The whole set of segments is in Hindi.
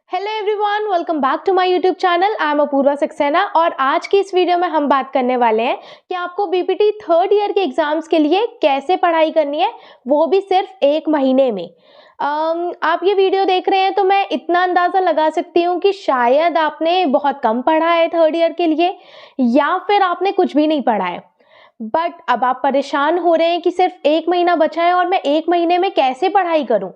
Hello everyone, welcome back to my YouTube channel. I am Apurva Saxena और आज की इस वीडियो में हम बात करने वाले हैं कि आपको बीपीटी थर्ड ईयर के एग्जाम्स के लिए कैसे पढ़ाई करनी है, वो भी सिर्फ एक महीने में। आप ये वीडियो देख रहे हैं तो मैं इतना अंदाज़ा लगा सकती हूँ कि शायद आपने बहुत कम पढ़ा है थर्ड ईयर के लिए, या फिर आपने कुछ भी नहीं पढ़ा है। बट अब आप परेशान हो रहे हैं कि सिर्फ एक महीना बचा है और मैं एक महीने में कैसे पढ़ाई करूँ।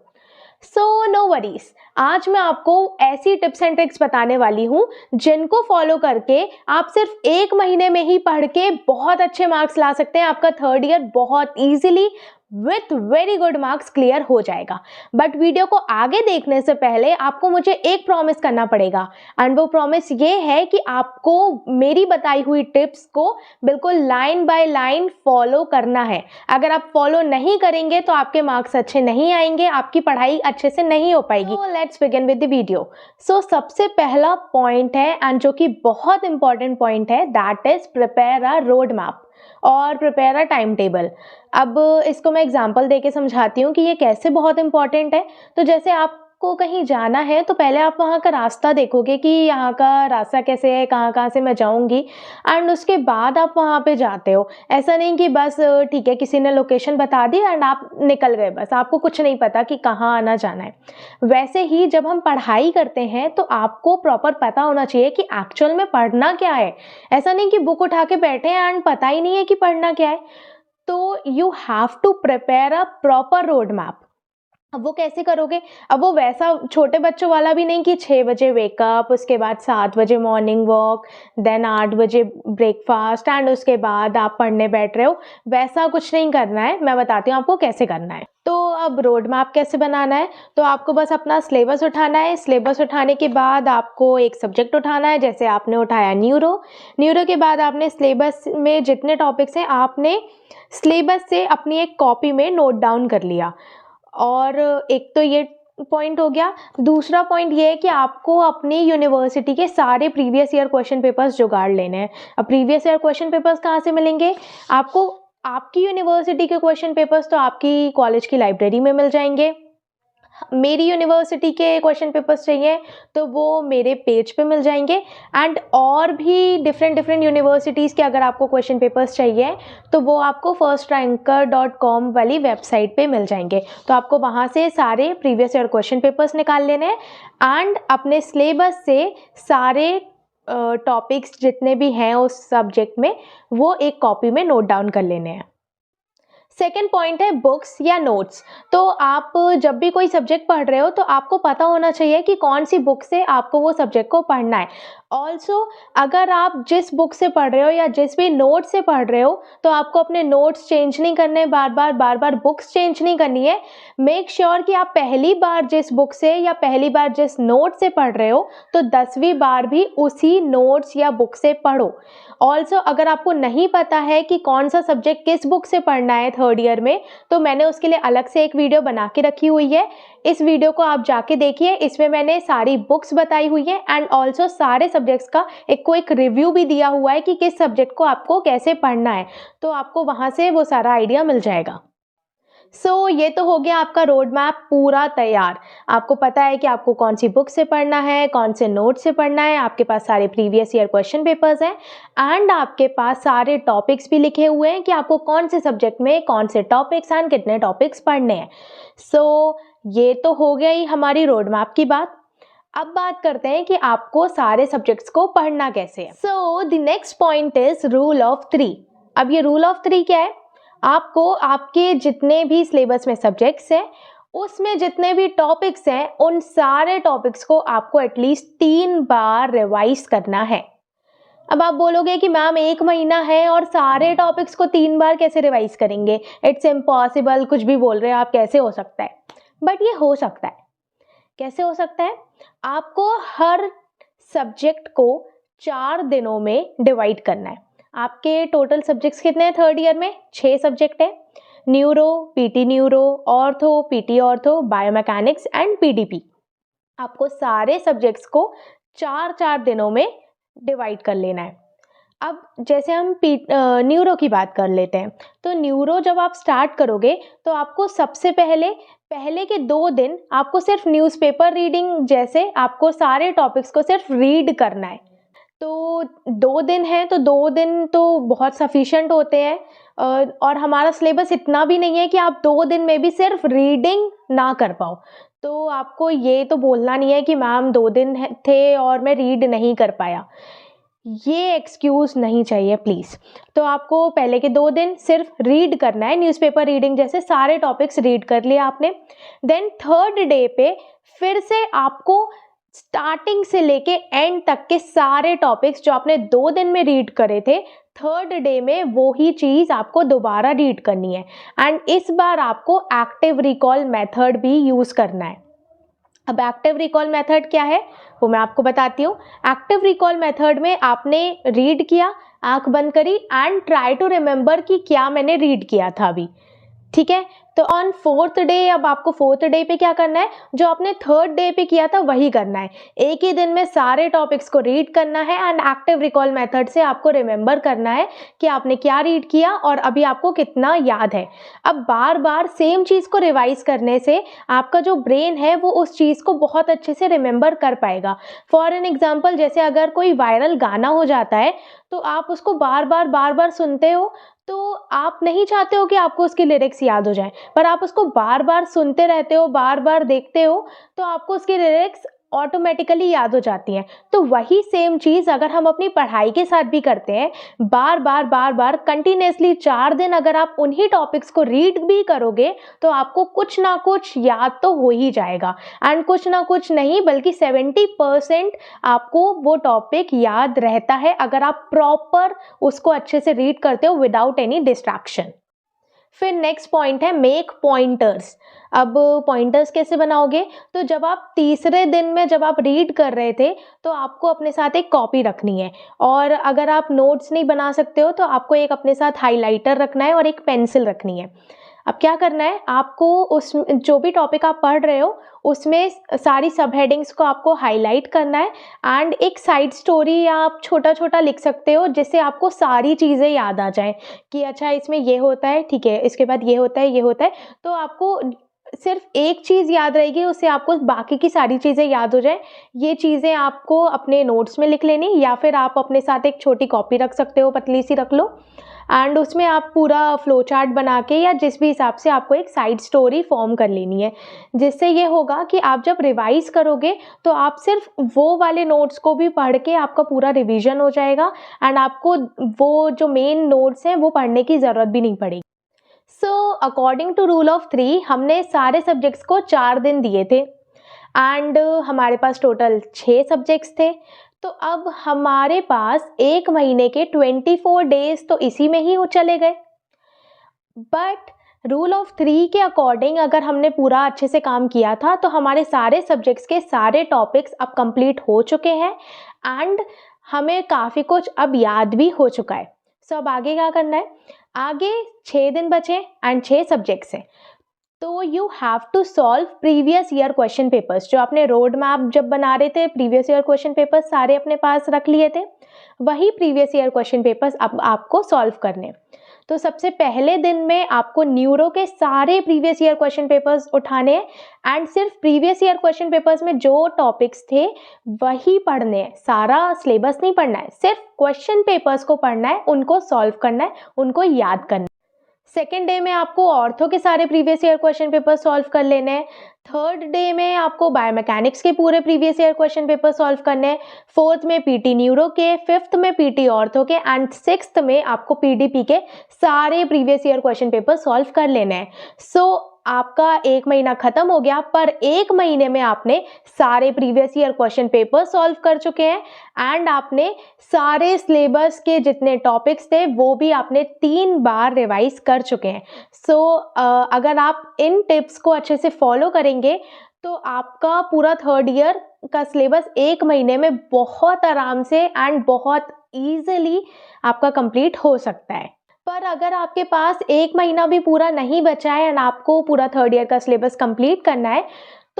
सो नो वरीज, आज मैं आपको ऐसी टिप्स एंड ट्रिक्स बताने वाली हूँ जिनको फॉलो करके आप सिर्फ एक महीने में ही पढ़ के बहुत अच्छे मार्क्स ला सकते हैं। आपका थर्ड ईयर बहुत easily with very good marks clear हो जाएगा। बट वीडियो को आगे देखने से पहले आपको मुझे एक प्रॉमिस करना पड़ेगा, एंड वो प्रॉमिस ये है कि आपको मेरी बताई हुई टिप्स को बिल्कुल लाइन बाय लाइन फॉलो करना है। अगर आप फॉलो नहीं करेंगे तो आपके मार्क्स अच्छे नहीं आएंगे, आपकी पढ़ाई अच्छे से नहीं हो पाएगी। So let's begin with the video. So सबसे पहला पॉइंट है, एंड जो कि बहुत इंपॉर्टेंट पॉइंट है, that is prepare a road map और प्रिपेयर अ टाइम टेबल। अब इसको मैं एग्जांपल देके समझाती हूँ कि ये कैसे बहुत इंपॉर्टेंट है। तो जैसे आपको कहीं जाना है तो पहले आप वहाँ का रास्ता देखोगे कि यहाँ का रास्ता कैसे है, कहाँ कहाँ से मैं जाऊँगी, एंड उसके बाद आप वहाँ पे जाते हो। ऐसा नहीं कि बस ठीक है किसी ने लोकेशन बता दी एंड आप निकल गए, बस आपको कुछ नहीं पता कि कहाँ आना जाना है। वैसे ही जब हम पढ़ाई करते हैं तो आपको प्रॉपर पता होना चाहिए कि एक्चुअल में पढ़ना क्या है। ऐसा नहीं कि बुक उठा के बैठे हैं एंड पता ही नहीं है कि पढ़ना क्या है। तो you have to prepare a proper road map. अब वो कैसे करोगे? अब वो वैसा छोटे बच्चों वाला भी नहीं कि 6 बजे वेकअप, उसके बाद 7 बजे मॉर्निंग वॉक, देन 8 बजे ब्रेकफास्ट एंड उसके बाद आप पढ़ने बैठ रहे हो। वैसा कुछ नहीं करना है। मैं बताती हूँ आपको कैसे करना है। तो अब रोड मैप कैसे बनाना है? तो आपको बस अपना सिलेबस उठाना है। सिलेबस उठाने के बाद आपको एक सब्जेक्ट उठाना है। जैसे आपने उठाया न्यूरो के बाद आपने सिलेबस में जितने टॉपिक्स हैं आपने सिलेबस से अपनी एक कॉपी में नोट डाउन कर लिया। और एक तो ये पॉइंट हो गया। दूसरा पॉइंट ये है कि आपको अपनी यूनिवर्सिटी के सारे प्रीवियस ईयर क्वेश्चन पेपर्स जुगाड़ लेने हैं। अब प्रीवियस ईयर क्वेश्चन पेपर्स कहाँ से मिलेंगे आपको? आपकी यूनिवर्सिटी के क्वेश्चन पेपर्स तो आपकी कॉलेज की लाइब्रेरी में मिल जाएंगे। मेरी यूनिवर्सिटी के क्वेश्चन पेपर्स चाहिए तो वो मेरे पेज पे मिल जाएंगे। एंड और भी डिफरेंट यूनिवर्सिटीज़ के अगर आपको क्वेश्चन पेपर्स चाहिए तो वो आपको firstranker.com वाली वेबसाइट पे मिल जाएंगे। तो आपको वहाँ से सारे प्रीवियस ईयर क्वेश्चन पेपर्स निकाल लेने हैं एंड अपने सिलेबस से सारे टॉपिक्स जितने भी हैं उस सब्जेक्ट में वो एक कॉपी में नोट डाउन कर लेने हैं। सेकेंड पॉइंट है बुक्स या नोट्स। तो आप जब भी कोई सब्जेक्ट पढ़ रहे हो तो आपको पता होना चाहिए कि कौन सी बुक से आपको वो सब्जेक्ट को पढ़ना है। ऑल्सो अगर आप जिस बुक से पढ़ रहे हो या जिस भी नोट से पढ़ रहे हो तो आपको अपने नोट्स चेंज नहीं करने, बार बार बुक्स चेंज नहीं करनी है। मेक श्योर कि आप पहली बार जिस बुक से या पहली बार जिस नोट से पढ़ रहे हो तो 10वीं बार भी उसी नोट्स या बुक से पढ़ो। ऑल्सो अगर आपको नहीं पता है कि कौन सा सब्जेक्ट किस बुक से पढ़ना है थर्ड ईयर में, तो मैंने उसके लिए अलग से एक वीडियो बना के रखी हुई है। इस वीडियो को आप जाके देखिए, इसमें मैंने सारी बुक्स बताई हुई है एंड ऑल्सो सारे सब्जेक्ट्स का एक क्विक रिव्यू भी दिया हुआ है कि किस सब्जेक्ट को आपको कैसे पढ़ना है। तो आपको वहाँ से वो सारा आइडिया मिल जाएगा। ये तो हो गया आपका रोड मैप पूरा तैयार। आपको पता है कि आपको कौन सी बुक से पढ़ना है, कौन से नोट से पढ़ना है, आपके पास सारे प्रीवियस ईयर क्वेश्चन पेपर्स हैं एंड आपके पास सारे टॉपिक्स भी लिखे हुए हैं कि आपको कौन से सब्जेक्ट में कौन से टॉपिक्स एंड कितने टॉपिक्स पढ़ने हैं। ये तो हो गया ही हमारी रोड मैप की बात। अब बात करते हैं कि आपको सारे सब्जेक्ट्स को पढ़ना कैसे है। The next point is rule of 3। अब ये रूल ऑफ 3 क्या है? आपको आपके जितने भी सिलेबस में सब्जेक्ट्स हैं उसमें जितने भी टॉपिक्स हैं उन सारे टॉपिक्स को आपको एटलीस्ट 3 बार रिवाइज करना है। अब आप बोलोगे कि मैम एक महीना है और सारे टॉपिक्स को 3 बार कैसे रिवाइज करेंगे? इट्स इम्पॉसिबल, कुछ भी बोल रहे हो आप, कैसे हो सकता है? बट ये हो सकता है। कैसे हो सकता है? आपको हर सब्जेक्ट को 4 दिनों में डिवाइड करना है। आपके टोटल सब्जेक्ट्स कितने हैं थर्ड ईयर में? 6 सब्जेक्ट है। Neuro, PT neuro, ortho, PT ortho, biomechanics and PDP. आपको सारे सब्जेक्ट्स को 4-4 दिनों में डिवाइड कर लेना है। अब जैसे हम न्यूरो की बात कर लेते हैं। तो न्यूरो जब आप स्टार्ट करोगे तो आपको सबसे पहले पहले के 2 दिन आपको सिर्फ न्यूज़पेपर रीडिंग जैसे आपको सारे टॉपिक्स को सिर्फ रीड करना है। तो 2 दिन हैं, तो 2 दिन तो बहुत सफिशिएंट होते हैं और हमारा सिलेबस इतना भी नहीं है कि आप 2 दिन में भी सिर्फ रीडिंग ना कर पाओ। तो आपको ये तो बोलना नहीं है कि मैम 2 दिन थे और मैं रीड नहीं कर पाया। ये एक्सक्यूज़ नहीं चाहिए प्लीज़। तो आपको पहले के 2 दिन सिर्फ रीड करना है, न्यूज़पेपर रीडिंग जैसे सारे टॉपिक्स रीड कर लिए आपने। देन 3rd डे पे फिर से आपको स्टार्टिंग से लेके एंड तक के सारे टॉपिक्स जो आपने 2 दिन में रीड करे थे, 3rd डे में वो ही चीज़ आपको दोबारा रीड करनी है एंड इस बार आपको एक्टिव रिकॉल मेथड भी यूज़ करना है। अब एक्टिव रिकॉल मेथड क्या है वो मैं आपको बताती हूँ। एक्टिव रिकॉल मेथड में आपने रीड किया, आंख बंद करी एंड ट्राई टू रिमेंबर कि क्या मैंने रीड किया था अभी, ठीक है। तो ऑन 4th डे अब आपको 4th डे पे क्या करना है, जो आपने 3rd डे पे किया था वही करना है। एक ही दिन में सारे टॉपिक्स को रीड करना है एंड एक्टिव रिकॉल मेथड से आपको रिमेंबर करना है कि आपने क्या रीड किया और अभी आपको कितना याद है। अब बार बार सेम चीज़ को रिवाइज करने से आपका जो ब्रेन है वो उस चीज़ को बहुत अच्छे से रिमेंबर कर पाएगा। फॉर एन एग्जाम्पल, जैसे अगर कोई वायरल गाना हो जाता है तो आप उसको बार बार सुनते हो, तो आप नहीं चाहते हो कि आपको उसकी लिरिक्स याद हो जाए, पर आप उसको बार बार सुनते रहते हो, बार बार देखते हो, तो आपको उसकी लिरिक्स ऑटोमेटिकली याद हो जाती हैं। तो वही सेम चीज़ अगर हम अपनी पढ़ाई के साथ भी करते हैं, बार बार कंटिन्यूसली 4 दिन अगर आप उन्हीं टॉपिक्स को रीड भी करोगे तो आपको कुछ ना कुछ याद तो हो ही जाएगा एंड कुछ ना कुछ नहीं बल्कि 70% आपको वो टॉपिक याद रहता है अगर आप प्रॉपर उसको अच्छे से रीड करते हो विदाउट एनी डिस्ट्रैक्शन। फिर नेक्स्ट पॉइंट है मेक पॉइंटर्स। अब पॉइंटर्स कैसे बनाओगे, तो जब आप तीसरे दिन में जब आप रीड कर रहे थे तो आपको अपने साथ एक कॉपी रखनी है और अगर आप नोट्स नहीं बना सकते हो तो आपको एक अपने साथ हाइलाइटर रखना है और एक पेंसिल रखनी है। अब क्या करना है, आपको उस जो भी टॉपिक आप पढ़ रहे हो उसमें सारी सब हेडिंग्स को आपको हाईलाइट करना है एंड एक साइड स्टोरी या आप छोटा छोटा लिख सकते हो जिससे आपको सारी चीज़ें याद आ जाएं कि अच्छा इसमें ये होता है, ठीक है, इसके बाद ये होता है, ये होता है। तो आपको सिर्फ एक चीज़ याद रहेगी, उससे आपको बाकी की सारी चीज़ें याद हो जाए। ये चीज़ें आपको अपने नोट्स में लिख लेनी या फिर आप अपने साथ एक छोटी कॉपी रख सकते हो, पतली सी रख लो एंड उसमें आप पूरा फ्लो चार्ट बना के या जिस भी हिसाब से आपको एक साइड स्टोरी फॉर्म कर लेनी है, जिससे ये होगा कि आप जब रिवाइज करोगे तो आप सिर्फ वो वाले नोट्स को भी पढ़ के आपका पूरा रिवीजन हो जाएगा एंड आपको वो जो मेन नोट्स हैं वो पढ़ने की ज़रूरत भी नहीं पड़ेगी। So according to rule of 3 हमने सारे सब्जेक्ट्स को 4 दिन दिए थे एंड हमारे पास टोटल 6 सब्जेक्ट्स थे। तो अब हमारे पास 1 महीने के 24 डेज तो इसी में ही चले गए। बट रूल ऑफ 3 के अकॉर्डिंग अगर हमने पूरा अच्छे से काम किया था तो हमारे सारे सब्जेक्ट्स के सारे टॉपिक्स अब कंप्लीट हो चुके हैं एंड हमें काफ़ी कुछ अब याद भी हो चुका है। सो अब आगे क्या करना है, आगे 6 दिन बचे एंड 6 सब्जेक्ट्स हैं। तो you have to solve previous year question papers. जो आपने रोड मैप जब बना रहे थे प्रीवियस ईयर क्वेश्चन पेपर्स सारे अपने पास रख लिए थे, वही प्रीवियस ईयर क्वेश्चन पेपर्स अब आपको सॉल्व करने। तो सबसे पहले दिन में आपको न्यूरो के सारे प्रीवियस ईयर क्वेश्चन पेपर्स उठाने हैं एंड सिर्फ प्रीवियस ईयर क्वेश्चन पेपर्स में जो टॉपिक्स थे वही पढ़ने हैं। सारा सिलेबस नहीं पढ़ना है, सिर्फ क्वेश्चन पेपर्स को पढ़ना है, उनको सॉल्व करना है, उनको याद करना है। सेकेंड डे में आपको ऑर्थो के सारे previous year question paper solve कर लेने हैं। 3rd डे में आपको बायोमैकेनिक्स के पूरे previous year question paper solve करने हैं। 4th में पीटी न्यूरो के, 5th में पीटी ऑर्थो के एंड 6th में आपको पीडीपी के सारे previous year question paper solve कर लेने हैं। सो आपका 1 महीना खत्म हो गया, पर 1 महीने में आपने सारे previous year question paper solve कर चुके हैं एंड आपने सारे सिलेबस के जितने टॉपिक्स थे वो भी आपने 3 बार रिवाइज कर चुके हैं। सो अगर आप इन टिप्स को अच्छे से फॉलो करेंगे तो आपका पूरा 3rd ईयर का सिलेबस 1 महीने में बहुत आराम से एंड बहुत ईजिली आपका कंप्लीट हो सकता है। पर अगर आपके पास 1 महीना भी पूरा नहीं बचा है एंड आपको पूरा 3rd ईयर का सिलेबस कंप्लीट करना है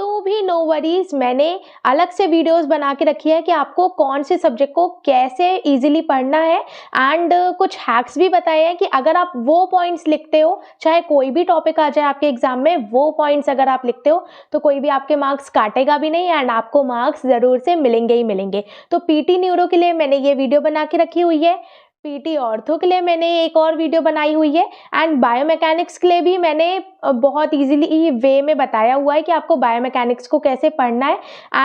तो भी नो वरीज, मैंने अलग से वीडियोस बना के रखी है कि आपको कौन से सब्जेक्ट को कैसे इजीली पढ़ना है, एंड कुछ हैक्स भी बताए हैं कि अगर आप वो पॉइंट्स लिखते हो, चाहे कोई भी टॉपिक आ जाए आपके एग्जाम में, वो पॉइंट्स अगर आप लिखते हो तो कोई भी आपके मार्क्स काटेगा भी नहीं एंड आपको मार्क्स ज़रूर से मिलेंगे ही मिलेंगे। तो पीटी न्यूरो के लिए मैंने ये वीडियो बना के रखी हुई है, पीटी ऑर्थो के लिए मैंने एक और वीडियो बनाई हुई है, एंड बायोमैकेनिक्स के लिए भी मैंने बहुत इजीली वे में बताया हुआ है कि आपको बायोमैकेनिक्स को कैसे पढ़ना है।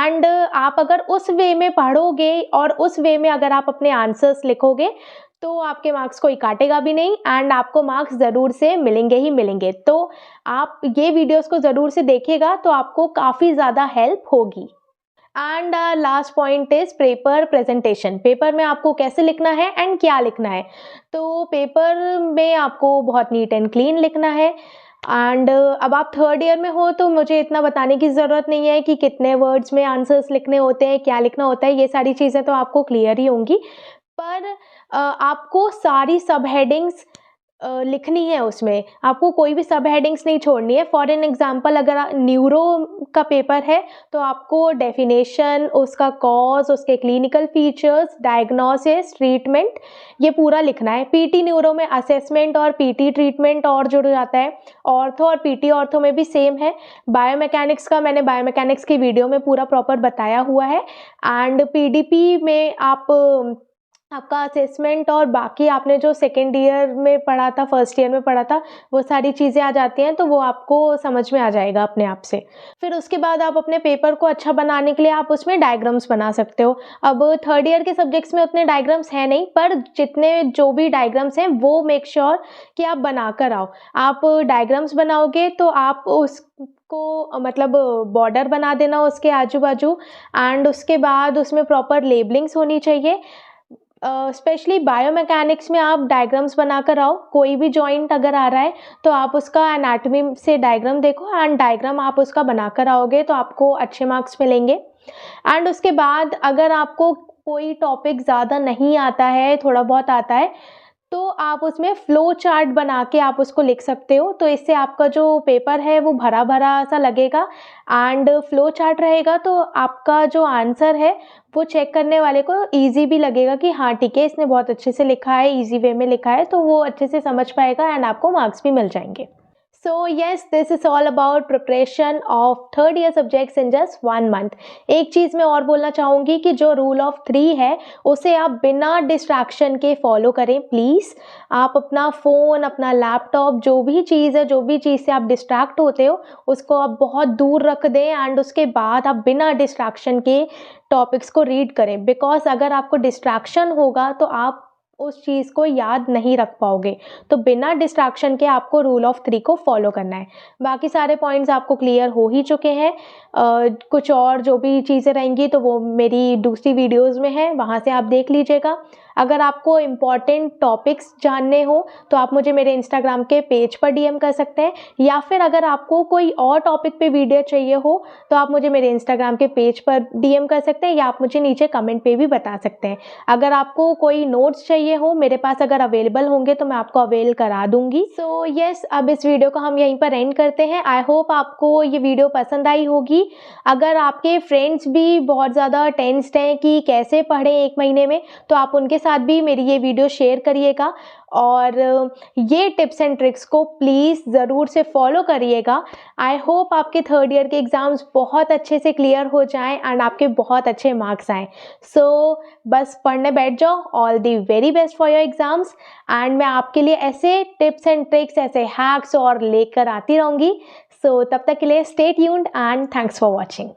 एंड आप अगर उस वे में पढ़ोगे और उस वे में अगर आप अपने आंसर्स लिखोगे तो आपके मार्क्स कोई काटेगा भी नहीं एंड आपको मार्क्स ज़रूर से मिलेंगे ही मिलेंगे। तो आप ये वीडियोस को ज़रूर से देखिएगा तो आपको काफ़ी ज़्यादा हेल्प होगी। And last point is paper presentation. Paper में आपको कैसे लिखना है एंड क्या लिखना है। तो पेपर में आपको बहुत नीट एंड क्लीन लिखना है। एंड अब आप थर्ड ईयर में हो तो मुझे इतना बताने की ज़रूरत नहीं है कि कितने वर्ड्स में आंसर्स लिखने होते हैं, क्या लिखना होता है, ये सारी चीज़ें तो आपको क्लियर ही होंगी। पर आपको सारी सब हेडिंग्स लिखनी है, उसमें आपको कोई भी सब हेडिंग्स नहीं छोड़नी है। फॉर एन एग्जांपल अगर न्यूरो का पेपर है तो आपको डेफिनेशन, उसका कॉज, उसके क्लिनिकल फीचर्स, डायग्नोसिस, ट्रीटमेंट, ये पूरा लिखना है। पीटी न्यूरो में असेसमेंट और पीटी ट्रीटमेंट और जुड़ जाता है। ऑर्थो और पीटी ऑर्थो में भी सेम है। बायोमैकेनिक्स का मैंने बायोमैकेनिक्स की वीडियो में पूरा प्रॉपर बताया हुआ है। एंड पीडीपी में आपका असेसमेंट और बाकी आपने जो सेकेंड ईयर में पढ़ा था, फर्स्ट ईयर में पढ़ा था, वो सारी चीज़ें आ जाती हैं, तो वो आपको समझ में आ जाएगा अपने आप से। फिर उसके बाद आप अपने पेपर को अच्छा बनाने के लिए आप उसमें डायग्राम्स बना सकते हो। अब थर्ड ईयर के सब्जेक्ट्स में उतने डायग्राम्स हैं नहीं, पर जितने जो भी डायग्राम्स हैं वो मेक श्योर कि आप बना कर आओ। आप डायग्राम्स बनाओगे तो आप उसको मतलब बॉर्डर बना देना उसके आजू बाजू, एंड उसके बाद उसमें प्रॉपर लेबलिंग्स होनी चाहिए। स्पेशली बायोमैकेनिक्स में आप डायग्राम्स बनाकर आओ। कोई भी जॉइंट अगर आ रहा है तो आप उसका एनाटॉमी से डायग्राम देखो एंड डायग्राम आप उसका बनाकर आओगे तो आपको अच्छे मार्क्स मिलेंगे। एंड उसके बाद अगर आपको कोई टॉपिक ज़्यादा नहीं आता है, थोड़ा बहुत आता है, तो आप उसमें फ्लो चार्ट बना के आप उसको लिख सकते हो। तो इससे आपका जो पेपर है वो भरा भरा सा लगेगा एंड फ्लो चार्ट रहेगा तो आपका जो आंसर है वो चेक करने वाले को इजी भी लगेगा कि हाँ ठीक है, इसने बहुत अच्छे से लिखा है, इजी वे में लिखा है, तो वो अच्छे से समझ पाएगा एंड आपको मार्क्स भी मिल जाएंगे। So yes, this is all about preparation of third year subjects in just 1 month। एक चीज़ मैं और बोलना चाहूँगी कि जो रूल ऑफ 3 है उसे आप बिना डिस्ट्रैक्शन के फॉलो करें प्लीज़। आप अपना फ़ोन, अपना लैपटॉप, जो भी चीज़ है, जो भी चीज़ से आप डिस्ट्रैक्ट होते हो उसको आप बहुत दूर रख दें एंड उसके बाद आप बिना डिस्ट्रैक्शन के टॉपिक्स को रीड करें। बिकॉज अगर आपको डिस्ट्रैक्शन होगा तो आप उस चीज़ को याद नहीं रख पाओगे। तो बिना डिस्ट्रैक्शन के आपको रूल ऑफ 3 को फॉलो करना है। बाकी सारे पॉइंट्स आपको क्लियर हो ही चुके हैं। कुछ और जो भी चीज़ें रहेंगी तो वो मेरी दूसरी वीडियोज़ में है, वहाँ से आप देख लीजिएगा। अगर आपको इम्पॉर्टेंट टॉपिक्स जानने हो तो आप मुझे मेरे इंस्टाग्राम के पेज पर डीएम कर सकते हैं, या फिर अगर आपको कोई और टॉपिक पे वीडियो चाहिए हो तो आप मुझे मेरे इंस्टाग्राम के पेज पर डीएम कर सकते हैं, या आप मुझे नीचे कमेंट पे भी बता सकते हैं। अगर आपको कोई नोट्स चाहिए हो, मेरे पास अगर अवेलेबल होंगे तो मैं आपको अवेल करा दूंगी। सो यस, अब इस वीडियो को हम यहीं पर एंड करते हैं। आई होप आपको ये वीडियो पसंद आई होगी। अगर आपके फ्रेंड्स भी बहुत ज़्यादा टेंस्ड हैं कि कैसे पढ़ें 1 महीने में, तो आप उनके साथ भी मेरी ये वीडियो शेयर करिएगा और ये टिप्स एंड ट्रिक्स को प्लीज़ ज़रूर से फॉलो करिएगा। आई होप आपके थर्ड ईयर के एग्ज़ाम्स बहुत अच्छे से क्लियर हो जाएं एंड आपके बहुत अच्छे मार्क्स आएँ। सो बस पढ़ने बैठ जाओ। All the very best for your exams and मैं आपके लिए ऐसे टिप्स एंड ट्रिक्स, ऐसे हैक्स और लेकर आती रहूँगी। सो तब तक के लिए stay tuned and thanks for watching.